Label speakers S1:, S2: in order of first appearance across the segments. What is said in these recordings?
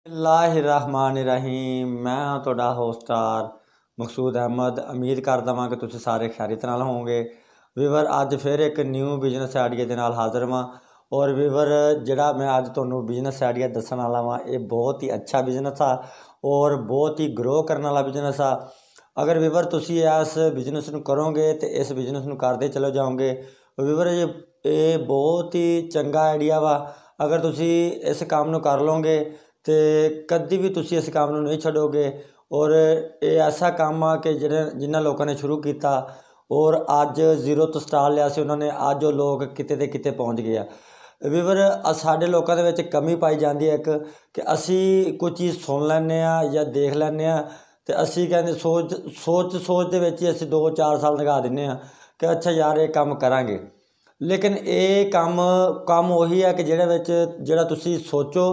S1: बिस्मिल्लाहिर्रहमानिर्रहीम। मैं हाँ ਤੁਹਾਡਾ ਹੋਸਟਾਰ ਮਕਸੂਦ ਅਹਿਮਦ। ਉਮੀਦ ਕਰਦਾ ਹਾਂ ਕਿ ਤੁਸੀਂ ਸਾਰੇ ਖੈਰੀਅਤ ਨਾਲ ਹੋਵੋਗੇ। ਵੀਵਰ ਅੱਜ ਫਿਰ ਇੱਕ ਨਿਊ ਬਿਜ਼ਨਸ ਆਈਡੀਆ ਦੇ ਨਾਲ ਹਾਜ਼ਰ ਹਾਂ। ਔਰ ਵੀਵਰ ਜਿਹੜਾ ਮੈਂ ਅੱਜ ਤੁਹਾਨੂੰ ਬਿਜ਼ਨਸ ਆਈਡੀਆ ਦੱਸਣ ਵਾਲਾ ਵਾਂ, ਇਹ ਬਹੁਤ ਹੀ ਅੱਛਾ ਬਿਜ਼ਨਸ ਆ ਔਰ ਬਹੁਤ ਹੀ ਗਰੋ ਕਰਨ ਵਾਲਾ ਬਿਜ਼ਨਸ ਆ। ਅਗਰ ਵੀਵਰ ਤੁਸੀਂ ਇਸ ਬਿਜ਼ਨਸ ਨੂੰ ਕਰੋਗੇ ਤੇ ਇਸ ਬਿਜ਼ਨਸ ਨੂੰ ਕਰਦੇ ਚਲੇ ਜਾਓਗੇ। ਵੀਵਰ ਇਹ ਬਹੁਤ ਹੀ ਚੰਗਾ ਆਈਡੀਆ ਵਾ। ਅਗਰ ਤੁਸੀਂ ਇਸ ਕੰਮ ਨੂੰ ਕਰ ਲਓਗੇ तो कभी भी तुसी इस काम नहीं छोड़ोगे। और ये ऐसा काम आ कि जिन्होंने लोगों ने शुरू किया और अज जीरो तो स्टार्ट लिया से उन्होंने अज वो लोग किते ते किते पहुँच गए। वीवर साढ़े लोगों के कमी पाई जाती है एक कि असी कोई चीज़ सुन लैने या देख लैने तो असी कहते सोच दे विच ही असी 2-4 साल लगा दें कि अच्छा यार ये काम करांगे। लेकिन ये काम उही है कि जिहड़ा तुसी सोचो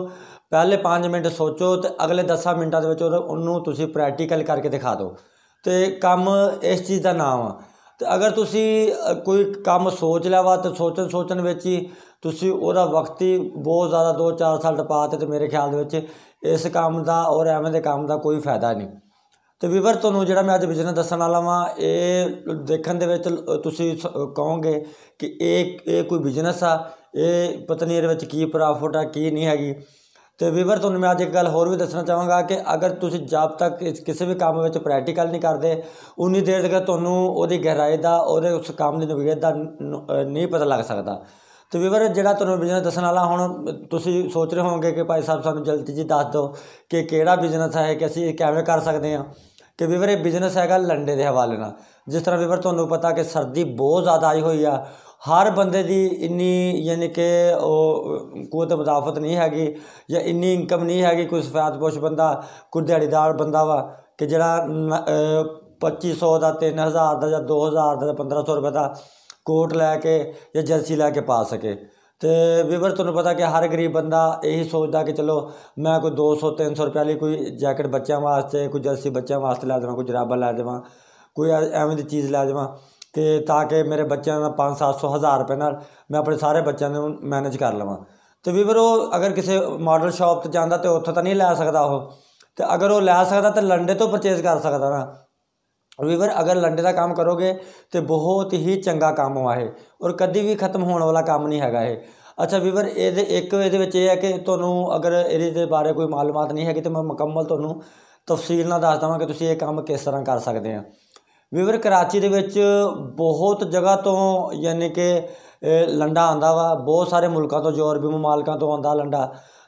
S1: पहले 5 मिनट सोचो तो अगले 10 मिनटा उन्होंने प्रैक्टिकल करके दिखा दो तो काम इस चीज़ का नाम आ। तो अगर तुसी कोई काम सोच लिया वा तो सोचन विच ही तुसी उहदा वक्त ही बहुत ज़्यादा 2-4 साल टपाते तो मेरे ख्याल विच इस काम का और एवें दे काम का कोई फायदा नहीं। तो वीवर तुहानूं जिहड़ा मैं अज बिजनेस दस्सण वाला वां ये देखण दे विच तुसीं कहोगे कि ये कोई बिजनेस आ, ये पता नहीं इहदे विच की प्रॉफिट आ की नहीं हैगी। तो वीवर तुहानूं मैं अज एक गल होर भी दसना चाहांगा कि अगर तुसीं जब तक किसी भी काम में प्रैक्टिकल नहीं करते उन्नी देर तक तुहानूं उहदी गहराई का और उस काम की नवीयत का नहीं पता लग सकता। तो वीवर जिहड़ा तुहानूं बिजनेस दस्सण वाला हुण तुसीं सोच रहे होवोगे कि भाई साहब सानूं जल्दी जी दस दो कि किहड़ा बिजनेस है कि असीं किवें कर सकते हैं। कि वीवर ये बिजनेस हैगा लंडे के हवाले नाल। जिस तरह वीवर तुहानूं पता कि सर्दी बहुत ज़्यादा आई हुई आ, हर बंदे दी इन्नी यानी कि कुत मुदाफत नहीं हैगी या इन्नी इनकम नहीं हैगी। कोई सफैदपोश बंदा कोई दिहाड़ीदार बंदा वा कि जिहड़ा 2500 का 3000 का या 2000 का 1500 रुपये का कोट लैके या जर्सी लैके पा सके। तो वीवर तुहानूं पता कि हर गरीब बंदा यही सोचता कि चलो मैं कोई 200-300 रुपये वाली कोई जैकेट बच्चों वास्ते कोई जर्सी बच्चों वास्ते लै देवां, कोई जराबा लै देवां, कोई एवें दी चीज़ लै देवां कि ताकि मेरे बच्चों का 500-700 रुपये नाल मैं अपने सारे बच्चों को मैनेज कर लवां। तो वीवर वो अगर किसी मॉडल शॉप तो जाता तो उत्थों तो नहीं लै सकता वो। तो अगर वो लै सकता तो लंडे तो परचेज कर सकता ना। वीवर अगर लंडे का काम करोगे तो बहुत ही चंगा काम हुआ है और कभी भी खत्म होने वाला काम नहीं हैगा ये। अच्छा वीवर एक ये है कि तुहानूं अगर ये बारे कोई मालूमात नहीं हैगी तो मैं मुकम्मल तुहानूं तफसील नाल दस देवां कि तुसीं ये काम किस तरह कर सकते हैं। वीवर कराची दे विच बहुत जगह तो यानी कि लंडा आंदा वा, बहुत सारे मुल्कों तो यूरोपी मुमालकों तो आंदा लंडा।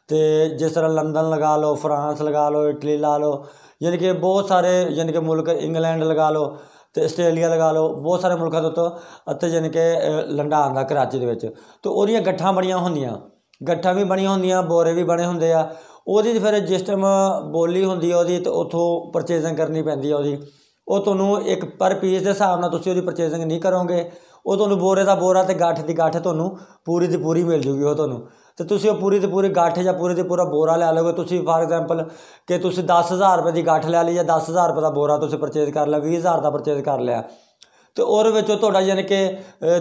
S1: तो जिस तरह लंदन लगा लो, फ्रांस लगा लो, इटली ला लो, यानी कि बहुत सारे यानी कि मुल्क इंग्लैंड लगा लो तो आस्ट्रेलिया लगा लो, बहुत सारे मुल्कों तो यानी कि लंडा आंदा कराची दे विच। तो उहदियां गट्ठां बणियां होंदियां, गट्ठां भी बणियां होंदियां, बोरे भी बने होंदे आ। उहदी फिर जिस टाइम बोली होंदी है उहदी तो उत्थों परचेजिंग करनी पैंदी है उहदी। वो तुहानूं एक पर पीस के हिसाब नाल तुसीं उहदी परचेजिंग नहीं करोगे, वो तुहानूं बोरे का बोरा तो गठ की गठ तुहानूं पूरी दी पूरी मिल जूगी। वो तुहानूं तो तुसीं पूरी दी पूरी गठ या पूरी दी पूरा बोरा लै लोगे। तुसीं फॉर एग्जाम्पल कि तुसीं 10,000 रुपये की गठ लै ली या 10,000 रुपये का बोरा तुसीं परचेज कर लिया, 20,000 का परचेज कर लिया। तो और तुहाडा यानी कि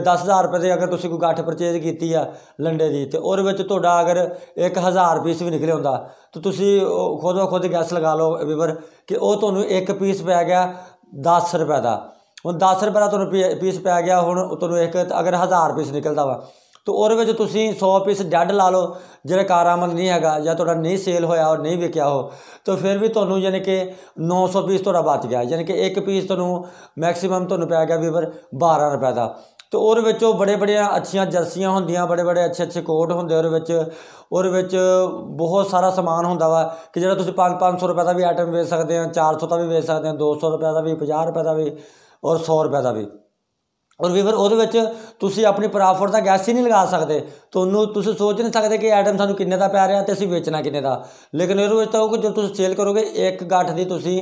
S1: 10,000 रुपये की अगर तुसीं कोई गठ परचेज की है लंडे की तो और तुहाडा अगर 1,000 पीस भी निकले होंदा तो तुसीं खुद ब खुद गैस लगा लो वीवर कि वो तुहानूं एक पीस पै गया 10 रुपये का। हुण 10 रुपये का तुहानूं पीस पै गया, हुण तुहानूं एक अगर 1000 पीस निकलता वा तो और 100 पीस डैड ला लो जो कारामद नहीं हैगा या तुहाडा नहीं सेल होया और नहीं विकिया हो तो फिर भी तुहानूं यानी कि 900 पीस तुहाडा बच गया। यानी कि एक पीस तुहानूं मैक्सीमम तुहानूं पै गया वीवर 12 रुपये का। तो और बड़े बड़े अच्छियां जर्सियां होंदियां, बड़े बड़े अच्छे कोट होंदे और बहुत सारा समान होंदा वा कि जिहड़ा तुसीं 500 रुपये का भी आइटम बेच सकते हैं, 400 का भी बेच सकते हैं, 200 रुपये का भी, 50 रुपये का भी और 100 रुपये का भी। और वीवर उहदे तुसीं अपनी प्रॉफिट का गैस ही नहीं लगा सकते। तुसीं सोच नहीं सकते कि आइटम सानूं किन्ने दा पै रहा तो असीं बेचना किन्ने दा। लेकिन इहदे विच तो जो तुसीं सेल करोगे एक गठ दी तुसीं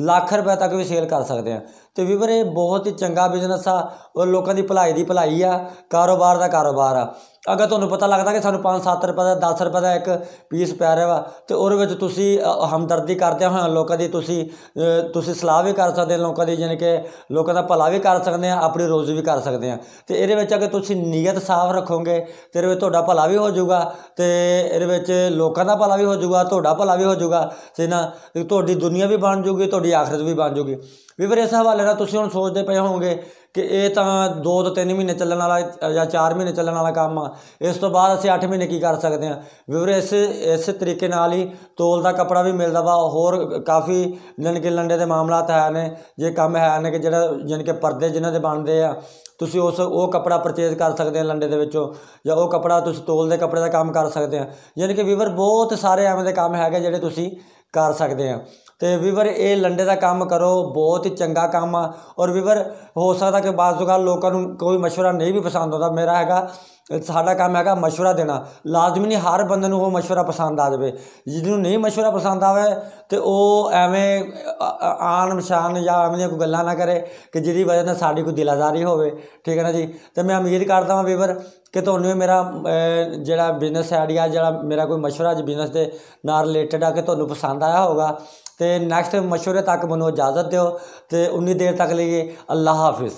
S1: लाख रुपये तक भी सेल कर सकते हैं। ਤੇ ਵੀਵਰ ਇਹ ਬਹੁਤ ਹੀ ਚੰਗਾ ਬਿਜ਼ਨਸ ਆ ਔਰ ਲੋਕਾਂ ਦੀ ਭਲਾਈ ਆ, ਕਾਰੋਬਾਰ ਦਾ ਕਾਰੋਬਾਰ ਆ। ਅਗਰ ਤੁਹਾਨੂੰ ਪਤਾ ਲੱਗਦਾ ਕਿ ਸਾਨੂੰ 5-7 ਰੁਪਏ ਦਾ 10 ਰੁਪਏ ਦਾ ਇੱਕ ਪੀਸ ਪੈ ਰਿਹਾ ਵਾ ਤੇ ਉਹਦੇ ਵਿੱਚ ਤੁਸੀਂ ਹਮਦਰਦੀ ਕਰਦਿਆਂ ਹੋਇਆਂ ਲੋਕਾਂ ਦੀ ਤੁਸੀਂ ਸਲਾਹ ਵੀ ਕਰ ਸਕਦੇ, ਲੋਕਾਂ ਦੀ ਜਾਣੀ ਕਿ ਲੋਕਾਂ ਦਾ ਭਲਾ ਵੀ ਕਰ ਸਕਦੇ ਆ, ਆਪਣੀ ਰੋਜ਼ੀ ਵੀ ਕਰ ਸਕਦੇ ਆ। ਤੇ ਇਹਦੇ ਵਿੱਚ ਅਗਰ ਤੁਸੀਂ ਨੀਅਤ ਸਾਫ਼ ਰੱਖੋਗੇ ਤੇ ਇਹਦੇ ਵਿੱਚ ਤੁਹਾਡਾ ਭਲਾ ਵੀ ਹੋ ਜਾਊਗਾ ਤੇ ਇਹਦੇ ਵਿੱਚ ਲੋਕਾਂ ਦਾ ਭਲਾ ਵੀ ਹੋ ਜਾਊਗਾ, ਤੁਹਾਡਾ ਭਲਾ ਵੀ ਹੋ ਜਾਊਗਾ ਤੇ ਨਾ ਤੁਹਾਡੀ ਦੁਨੀਆ ਵੀ ਬਣ ਜਾਊਗੀ, ਤੁਹਾਡੀ ਆਖਰਤ ਵੀ ਬਣ ਜਾਊਗੀ। ਵੀਵਰ ਇਸ ਹਵਾਲੇ ਨਾਲ ਤੁਸੀਂ ਹੁਣ ਸੋਚਦੇ ਪਏ ਹੋਵੋਗੇ ਕਿ ਇਹ ਤਾਂ 2 ਤੋਂ 3 ਮਹੀਨੇ ਚੱਲਣ ਵਾਲਾ ਜਾਂ 4 ਮਹੀਨੇ ਚੱਲਣ ਵਾਲਾ ਕੰਮ ਆ, ਇਸ ਤੋਂ ਬਾਅਦ ਅਸੀਂ 8 ਮਹੀਨੇ ਕੀ ਕਰ ਸਕਦੇ ਹਾਂ। ਵੀਵਰ ਇਸ ਤਰੀਕੇ ਨਾਲ ਹੀ ਤੋਲ ਦਾ ਕੱਪੜਾ ਵੀ ਮਿਲਦਾ ਵਾ, ਹੋਰ ਕਾਫੀ ਜਾਣੀ ਕਿ ਲੰਡੇ ਦੇ ਮਾਮਲਾਤ ਹੈ ਨੇ, ਜੇ ਕੰਮ ਹੈ ਨੇ ਕਿ ਜਿਹੜਾ ਜਾਣੀ ਕਿ ਪਰਦੇ ਜਿਨ੍ਹਾਂ ਦੇ ਬਣਦੇ ਆ, ਤੁਸੀਂ ਉਹ ਕੱਪੜਾ ਪਰਚੇਜ਼ ਕਰ ਸਕਦੇ ਆ ਲੰਡੇ ਦੇ ਵਿੱਚੋਂ, ਜਾਂ ਉਹ ਕੱਪੜਾ ਤੁਸੀਂ ਤੋਲ ਦੇ ਕੱਪੜੇ ਦਾ ਕੰਮ ਕਰ ਸਕਦੇ ਆ। ਯਾਨੀ ਕਿ ਵੀਵਰ ਬਹੁਤ ਸਾਰੇ ਐਵੇਂ ਦੇ ਕੰਮ ਹੈਗੇ ਜਿਹੜੇ ਤੁਸੀਂ ਕਰ ਸਕਦੇ ਆ। ਤੇ ਵੀਵਰ ਇਹ ਲੰਡੇ ਦਾ ਕੰਮ ਕਰੋ, ਬਹੁਤ ਹੀ ਚੰਗਾ ਕੰਮ ਆ। ਔਰ ਵੀਵਰ ਹੋ ਸਕਦਾ ਕਿ ਬਾਅਦ ਤੋਂ ਲੋਕਾਂ ਨੂੰ ਕੋਈ ਮਸ਼ਵਰਾ ਨਹੀਂ ਵੀ ਪਸੰਦ ਆਉਂਦਾ, ਮੇਰਾ ਹੈਗਾ ਸਾਡਾ ਕੰਮ ਹੈਗਾ ਮਸ਼ਵਰਾ ਦੇਣਾ। ਲਾਜ਼ਮੀ ਨਹੀਂ ਹਰ ਬੰਦੇ ਨੂੰ ਉਹ ਮਸ਼ਵਰਾ ਪਸੰਦ ਆ ਜਾਵੇ, ਜਿਹਨੂੰ ਨਹੀਂ ਮਸ਼ਵਰਾ ਪਸੰਦ ਆਵੇ ਤੇ ਉਹ ਐਵੇਂ ਆਨ ਸ਼ਾਨ ਜਾਂ ਐਵੇਂ ਦੀਆਂ ਕੋਈ ਗੱਲਾਂ ਨਾ ਕਰੇ ਕਿ ਜਿਹਦੀ ਵਜ੍ਹਾ ਨਾਲ ਸਾਡੀ ਕੋਈ ਦਿਲ ਆਜ਼ਾਰੀ ਹੋਵੇ, ਠੀਕ ਹੈ ਨਾ ਜੀ। ਤੇ ਮੈਂ ਉਮੀਦ ਕਰਦਾ ਹਾਂ ਵੀਵਰ ਕਿ ਤੁਹਾਨੂੰ ਇਹ ਮੇਰਾ ਜਿਹੜਾ ਬਿਜ਼ਨਸ ਆਈਡੀਆ, ਜਿਹੜਾ ਮੇਰਾ ਕੋਈ ਮਸ਼ਵਰਾ ਅੱਜ ਬਿਜ਼ਨਸ ਦੇ ਨਾਲ ਰਿਲੇਟਡ ਆ, ਕਿ ਤੁਹਾਨੂੰ ਪਸੰਦ ਆਇਆ ਹੋਊਗਾ। ਤੇ ਨੈਕਸਟ ਮਸ਼ਵਰੇ ਤੱਕ ਮੈਨੂੰ ਇਜਾਜ਼ਤ ਦਿਓ ਤੇ ਉਨੀ ਦੇਰ ਤੱਕ ਲਈ ਅੱਲਾਹ ਹਾਫਿਜ਼।